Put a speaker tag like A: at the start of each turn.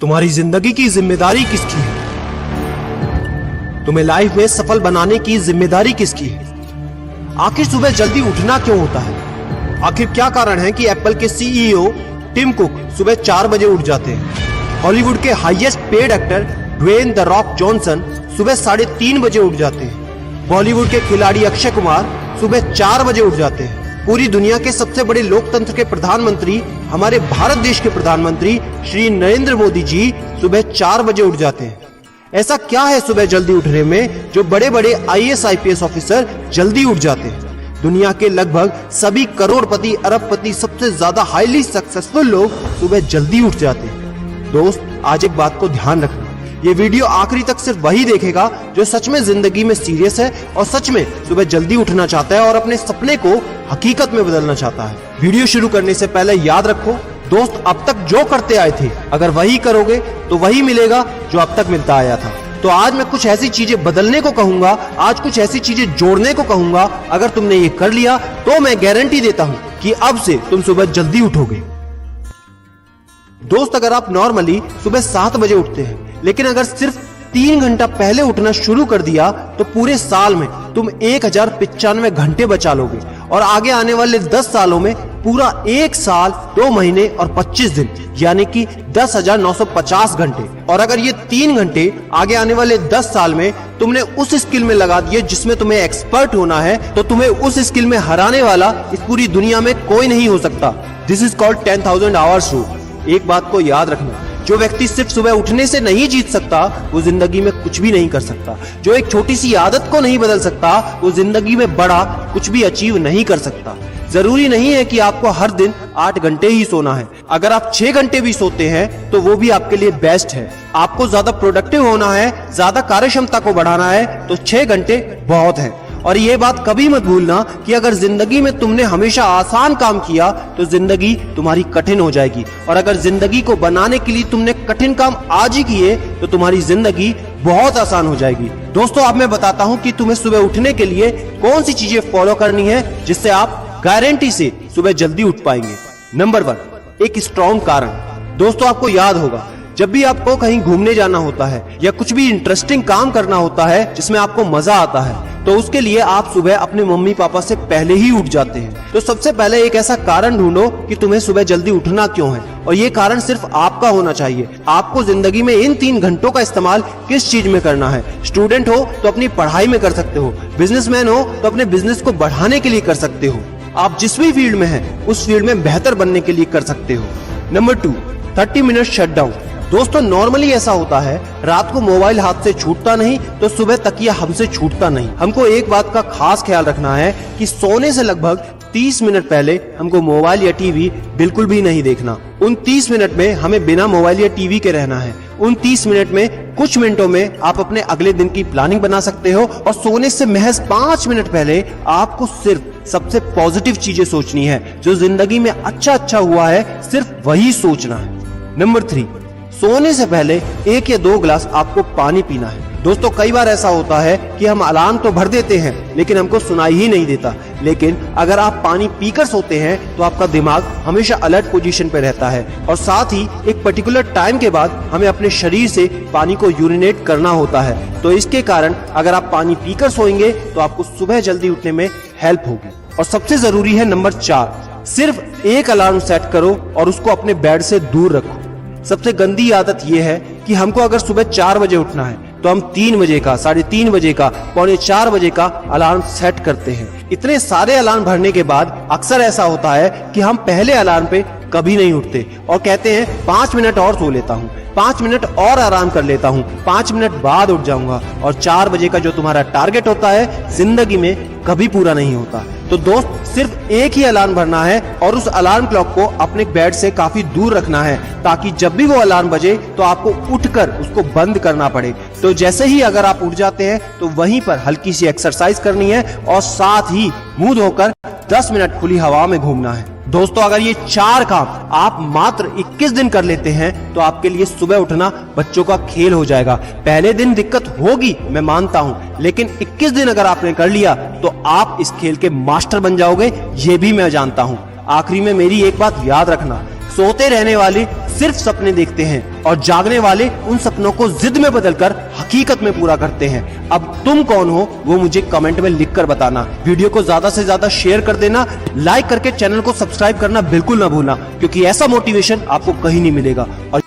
A: तुम्हारी जिंदगी की जिम्मेदारी किसकी है? तुम्हें लाइफ में सफल बनाने की जिम्मेदारी किसकी है? आखिर सुबह जल्दी उठना क्यों होता है? आखिर क्या कारण है कि एप्पल के सीईओ टिम कुक सुबह 4 बजे उठ जाते हैं? हॉलीवुड के highest paid actor Dwayne the Rock Johnson सुबह 3:30 बजे उठ जाते हैं। बॉलीवुड के खिलाड़ी अक्षय कुमार सुबह 4 बजे उठ जाते हैं। पूरी दुनिया के सबसे बड़े लोकतंत्र के प्रधानमंत्री, हमारे भारत देश के प्रधानमंत्री श्री नरेंद्र मोदी जी सुबह 4 बजे उठ जाते हैं। ऐसा क्या है सुबह जल्दी उठने में जो बड़े बड़े आईएएस आईपीएस ऑफिसर जल्दी उठ जाते हैं? दुनिया के लगभग सभी करोड़पति, अरबपति, सबसे ज्यादा हाईली सक्सेसफुल लोग सुबह जल्दी उठ जाते हैं। दोस्त, आज एक बात को ध्यान रखना, ये वीडियो आखिरी तक सिर्फ वही देखेगा जो सच में जिंदगी में सीरियस है और सच में सुबह जल्दी उठना चाहता है और अपने सपने को हकीकत में बदलना चाहता है। वीडियो शुरू करने से पहले याद रखो दोस्त, अब तक जो करते आए थे अगर वही करोगे तो वही मिलेगा जो अब तक मिलता आया था। तो आज मैं कुछ ऐसी चीजें बदलने को कहूंगा, आज कुछ ऐसी चीजें जोड़ने को कहूंगा। अगर तुमने ये कर लिया तो मैं गारंटी देता हूं कि अब से तुम सुबह जल्दी उठोगे। दोस्त, अगर आप नॉर्मली सुबह 7 बजे उठते हैं लेकिन अगर सिर्फ 3 घंटा पहले उठना शुरू कर दिया तो पूरे साल में तुम 1095 घंटे बचा लोगे और आगे आने वाले 10 सालों में पूरा 1 साल 2 महीने और 25 दिन यानी कि 10,950 घंटे। और अगर ये 3 घंटे आगे आने वाले 10 साल में तुमने उस स्किल में लगा दिए जिसमें तुम्हें एक्सपर्ट होना है तो तुम्हें उस स्किल में हराने वाला इस पूरी दुनिया में कोई नहीं हो सकता। This is called 10,000 hours rule. एक बात को याद रखना, जो व्यक्ति सिर्फ सुबह उठने से नहीं जीत सकता वो जिंदगी में कुछ भी नहीं कर सकता। जो एक छोटी सी आदत को नहीं बदल सकता वो जिंदगी में बड़ा कुछ भी अचीव नहीं कर सकता। जरूरी नहीं है कि आपको हर दिन 8 घंटे ही सोना है। अगर आप 6 घंटे भी सोते हैं तो वो भी आपके लिए बेस्ट है। आपको ज्यादा प्रोडक्टिव होना है, ज्यादा कार्य क्षमता को बढ़ाना है तो 6 घंटे बहुत है। और ये बात कभी मत भूलना कि अगर जिंदगी में तुमने हमेशा आसान काम किया तो जिंदगी तुम्हारी कठिन हो जाएगी और अगर जिंदगी को बनाने के लिए तुमने कठिन काम आज ही किए तो तुम्हारी जिंदगी बहुत आसान हो जाएगी। दोस्तों, अब मैं बताता हूँ कि तुम्हें सुबह उठने के लिए कौन सी चीजें फॉलो करनी है जिससे आप गारंटी से सुबह जल्दी उठ पाएंगे। नंबर 1, एक स्ट्रॉन्ग कारण। दोस्तों, आपको याद होगा जब भी आपको कहीं घूमने जाना होता है या कुछ भी इंटरेस्टिंग काम करना होता है जिसमें आपको मजा आता है तो उसके लिए आप सुबह अपने मम्मी पापा से पहले ही उठ जाते हैं। तो सबसे पहले एक ऐसा कारण ढूंढो कि तुम्हें सुबह जल्दी उठना क्यों है और ये कारण सिर्फ आपका होना चाहिए। आपको जिंदगी में इन 3 घंटों का इस्तेमाल किस चीज में करना है? स्टूडेंट हो तो अपनी पढ़ाई में कर सकते हो, बिजनेसमैन हो तो अपने बिजनेस को बढ़ाने के लिए कर सकते हो, आप जिस भी फील्ड में हैं उस फील्ड में बेहतर बनने के लिए कर सकते हो। Number 2, 30 minute shutdown. दोस्तों, नॉर्मली ऐसा होता है रात को मोबाइल हाथ से छूटता नहीं तो सुबह तकिया हमसे छूटता नहीं। हमको एक बात का खास ख्याल रखना है कि सोने से लगभग 30 मिनट पहले हमको मोबाइल या टीवी बिल्कुल भी नहीं देखना। उन 30 मिनट में हमें बिना मोबाइल या टीवी के रहना है। उन 30 मिनट में कुछ मिनटों में आप अपने अगले दिन की प्लानिंग बना सकते हो और सोने से महज 5 मिनट पहले आपको सिर्फ सबसे पॉजिटिव चीजें सोचनी है। जो जिंदगी में अच्छा हुआ है सिर्फ वही सोचना है। नंबर 3, सोने से पहले 1 या 2 गिलास आपको पानी पीना है। दोस्तों, कई बार ऐसा होता है कि हम अलार्म तो भर देते हैं लेकिन हमको सुनाई ही नहीं देता। लेकिन अगर आप पानी पीकर सोते हैं तो आपका दिमाग हमेशा अलर्ट पोजीशन पे रहता है और साथ ही एक पर्टिकुलर टाइम के बाद हमें अपने शरीर से पानी को यूरिनेट करना होता है। तो इसके कारण अगर आप पानी पीकर सोएंगे तो आपको सुबह जल्दी उठने में हेल्प होगी। और सबसे जरूरी है नंबर 4, सिर्फ एक अलार्म सेट करो और उसको अपने बेड से दूर रखो। सबसे गंदी आदत यह है कि हमको अगर सुबह 4 बजे उठना है तो हम 3 बजे का, 3:30 बजे का, 3:45 बजे का अलार्म सेट करते हैं। इतने सारे अलार्म भरने के बाद अक्सर ऐसा होता है कि हम पहले अलार्म पे कभी नहीं उठते और कहते हैं 5 मिनट और सो लेता हूँ, 5 मिनट और आराम कर लेता हूँ, 5 मिनट बाद उठ जाऊंगा। और 4 बजे का जो तुम्हारा टारगेट होता है जिंदगी में कभी पूरा नहीं होता। तो दोस्त, सिर्फ एक ही अलार्म भरना है और उस अलार्म क्लॉक को अपने बेड से काफी दूर रखना है ताकि जब भी वो अलार्म बजे तो आपको उठकर उसको बंद करना पड़े। तो जैसे ही अगर आप उठ जाते हैं तो वहीं पर हल्की सी एक्सरसाइज करनी है और साथ ही मुंह धोकर 10 मिनट खुली हवा में घूमना है। दोस्तों, अगर ये 4 काम आप मात्र 21 दिन कर लेते हैं तो आपके लिए सुबह उठना बच्चों का खेल हो जाएगा। पहले दिन दिक्कत होगी, मैं मानता हूं, लेकिन 21 दिन अगर आपने कर लिया तो आप इस खेल के मास्टर बन जाओगे, ये भी मैं जानता हूं। आखिरी में मेरी एक बात याद रखना, सोते रहने वाले सिर्फ सपने देखते हैं और जागने वाले उन सपनों को जिद में बदलकर हकीकत में पूरा करते हैं। अब तुम कौन हो वो मुझे कमेंट में लिखकर बताना। वीडियो को ज्यादा से ज्यादा शेयर कर देना, लाइक करके चैनल को सब्सक्राइब करना बिल्कुल ना भूलना, क्योंकि ऐसा मोटिवेशन आपको कहीं नहीं मिलेगा। और